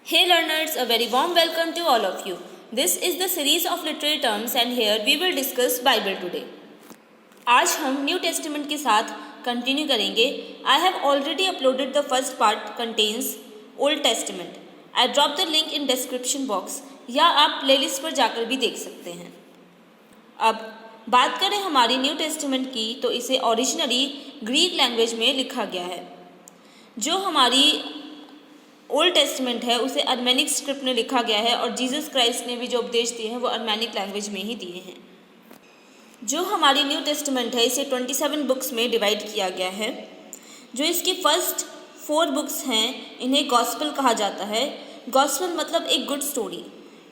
Hey learners, a very warm welcome to all of you. This is the series of literary terms and here we will discuss Bible today. आज हम new testament के साथ continue करेंगे. I have already uploaded the first part contains Old Testament. I drop the link in description box या आप playlist पर जाकर भी देख सकते हैं. अब बात करें हमारी न्यू टेस्टामेंट की तो इसे ओरिजिनली ग्रीक लैंग्वेज में लिखा गया है. जो हमारी ओल्ड टेस्टामेंट है उसे अरमेनिक स्क्रिप्ट में लिखा गया है और जीसस क्राइस्ट ने भी जो उपदेश दिए हैं वो अरमेनिक लैंग्वेज में ही दिए हैं. जो हमारी न्यू टेस्टामेंट है इसे 27 बुक्स में डिवाइड किया गया है. जो इसकी फर्स्ट 4 बुक्स हैं इन्हें गॉस्पेल कहा जाता है. गॉस्पेल मतलब एक गुड स्टोरी,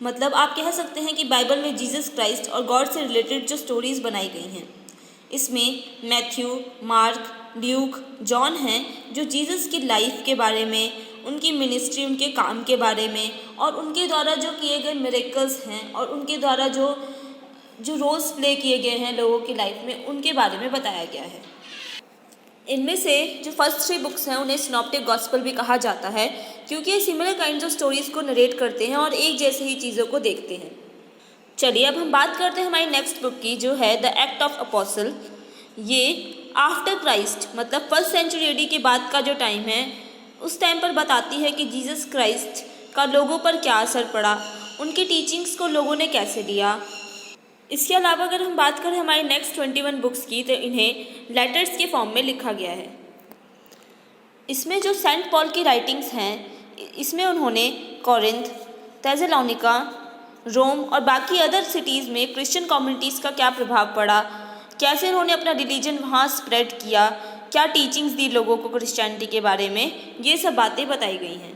मतलब आप कह सकते हैं कि बाइबल में जीसस क्राइस्ट और गॉड से रिलेटेड जो स्टोरीज़ बनाई गई हैं इसमें मैथ्यू, मार्क, ल्यूक, जॉन हैं जो जीसस की लाइफ के बारे में, उनकी मिनिस्ट्री, उनके काम के बारे में और उनके द्वारा जो किए गए मिरेकल्स हैं और उनके द्वारा जो रोल्स प्ले किए गए हैं लोगों की लाइफ में उनके बारे में बताया गया है. इनमें से जो फर्स्ट 3 बुक्स हैं उन्हें सिनॉप्टिक गॉस्पेल भी कहा जाता है क्योंकि ये सिमिलर काइंड्स ऑफ स्टोरीज़ को नरेट करते हैं और एक जैसे ही चीज़ों को देखते हैं. चलिए अब हम बात करते हैं हमारी नेक्स्ट बुक की जो है द एक्ट ऑफ अपोस्टल. ये आफ्टर क्राइस्ट मतलब फर्स्ट सेंचुरी एडी के बाद का जो टाइम है उस टाइम पर बताती है कि जीसस क्राइस्ट का लोगों पर क्या असर पड़ा, उनकी टीचिंग्स को लोगों ने कैसे लिया. इसके अलावा अगर हम बात करें हमारी नेक्स्ट 21 बुक्स की तो इन्हें लेटर्स के फॉर्म में लिखा गया है. इसमें जो सेंट पॉल की राइटिंग्स हैं इसमें उन्होंने कोरिंथ, थेसलोनिका, रोम और बाकी अदर सिटीज़ में क्रिश्चियन कम्युनिटीज़ का क्या प्रभाव पड़ा, कैसे उन्होंने अपना रिलीजन वहाँ स्प्रेड किया, क्या टीचिंग्स दी लोगों को क्रिश्चियनिटी के बारे में, ये सब बातें बताई गई हैं.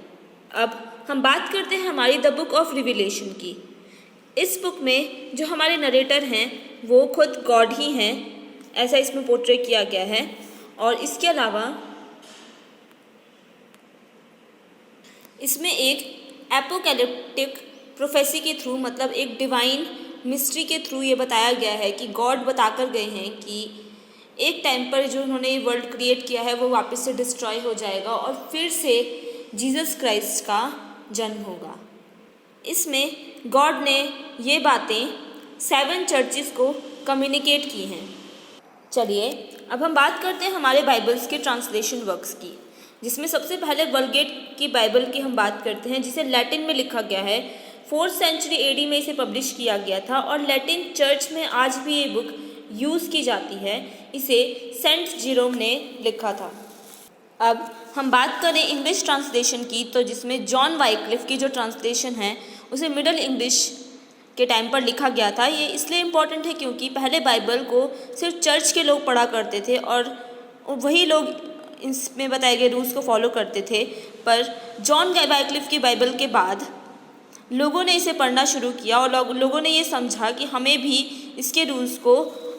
अब हम बात करते हैं हमारी द बुक ऑफ रिविलेशन की. इस बुक में जो हमारे नरेटर हैं वो खुद गॉड ही हैं, ऐसा इसमें पोर्ट्रे किया गया है. और इसके अलावा इसमें एक एपोकैलिप्टिक प्रोफेसी के थ्रू मतलब एक डिवाइन मिस्ट्री के थ्रू ये बताया गया है कि गॉड बताकर गए हैं कि एक टाइम पर जो उन्होंने वर्ल्ड क्रिएट किया है वो वापस से डिस्ट्रॉय हो जाएगा और फिर से जीसस क्राइस्ट का जन्म होगा. इसमें गॉड ने ये बातें 7 चर्चेस को कम्युनिकेट की हैं. चलिए अब हम बात करते हैं हमारे बाइबल्स के ट्रांसलेशन वर्क्स की, जिसमें सबसे पहले वल्गेट की बाइबल की हम बात करते हैं जिसे लैटिन में लिखा गया है. 4th सेंचुरी एडी में इसे पब्लिश किया गया था और लैटिन चर्च में आज भी ये बुक यूज़ की जाती है. इसे सेंट जेरोम ने लिखा था. अब हम बात करें इंग्लिश ट्रांसलेशन की तो जिसमें जॉन वाइक्लिफ की जो ट्रांसलेशन है उसे मिडल इंग्लिश के टाइम पर लिखा गया था. ये इसलिए इम्पॉर्टेंट है क्योंकि पहले बाइबल को सिर्फ चर्च के लोग पढ़ा करते थे और वही लोग इसमें बताए गए रूल्स को फॉलो करते थे. पर जॉन वाइक्लिफ की बाइबल के बाद लोगों ने इसे पढ़ना शुरू किया और लोगों ने ये समझा कि हमें भी इसके रूल्स को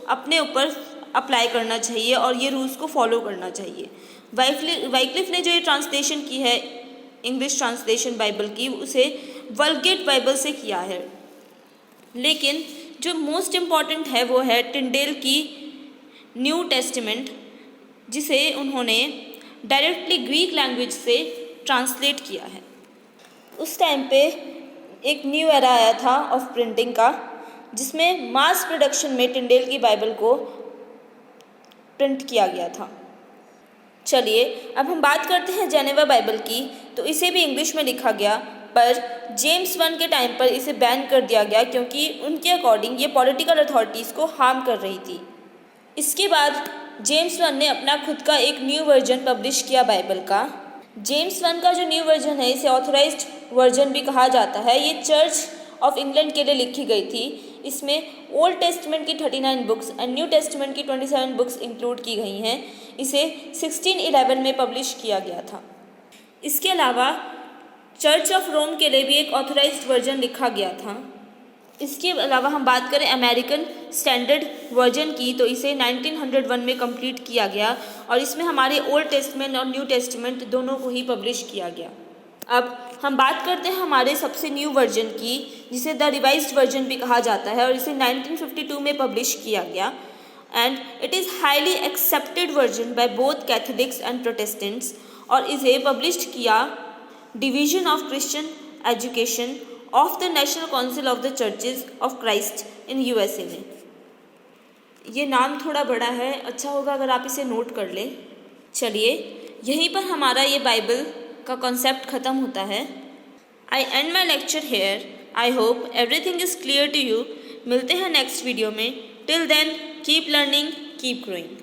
अपने ऊपर अप्लाई करना चाहिए और ये रूल्स को फॉलो करना चाहिए. वाइक्लिफ ने जो ये ट्रांसलेशन की है इंग्लिश ट्रांसलेशन बाइबल की उसे वल्गेट बाइबल से किया है. लेकिन जो मोस्ट इम्पॉर्टेंट है वो है टिंडेल की न्यू टेस्टामेंट जिसे उन्होंने डायरेक्टली ग्रीक लैंग्वेज से ट्रांसलेट किया है. उस टाइम पे एक न्यू एरा आया था ऑफ प्रिंटिंग का जिसमें मास प्रोडक्शन में टिंडेल की बाइबल को प्रिंट किया गया था. चलिए अब हम बात करते हैं जेनेवा बाइबल की. तो इसे भी इंग्लिश में लिखा गया पर जेम्स 1 के टाइम पर इसे बैन कर दिया गया क्योंकि उनके अकॉर्डिंग ये पॉलिटिकल अथॉरिटीज़ को हार्म कर रही थी. इसके बाद जेम्स 1 ने अपना खुद का एक न्यू वर्जन पब्लिश किया बाइबल का. जेम्स 1 का जो न्यू वर्जन है इसे ऑथराइज्ड वर्जन भी कहा जाता है. ये चर्च ऑफ इंग्लैंड के लिए लिखी गई थी. इसमें ओल्ड टेस्टामेंट की 39 बुक्स एंड न्यू टेस्टामेंट की 27 बुक्स इंक्लूड की गई हैं. इसे 1611 में पब्लिश किया गया था. इसके अलावा चर्च ऑफ रोम के लिए भी एक ऑथराइज्ड वर्जन लिखा गया था. इसके अलावा हम बात करें अमेरिकन स्टैंडर्ड वर्जन की तो इसे 1901 में कंप्लीट किया गया और इसमें हमारे ओल्ड टेस्टामेंट और न्यू टेस्टामेंट दोनों को ही पब्लिश किया गया. अब हम बात करते हैं हमारे सबसे न्यू वर्जन की जिसे द रिवाइज्ड वर्जन भी कहा जाता है और इसे 1952 में पब्लिश किया गया. And it is highly accepted version by both Catholics and Protestants और इसे पब्लिश किया division of Christian education of the national council of the churches of Christ in USA में। ये नाम थोड़ा बड़ा है, अच्छा होगा अगर आप इसे नोट कर लें। चलिए यहीं पर हमारा ये बाइबल का कॉन्सेप्ट ख़त्म होता है। I end my lecture here. I hope everything is clear to you. मिलते हैं नेक्स्ट वीडियो में। Till then keep learning, keep growing.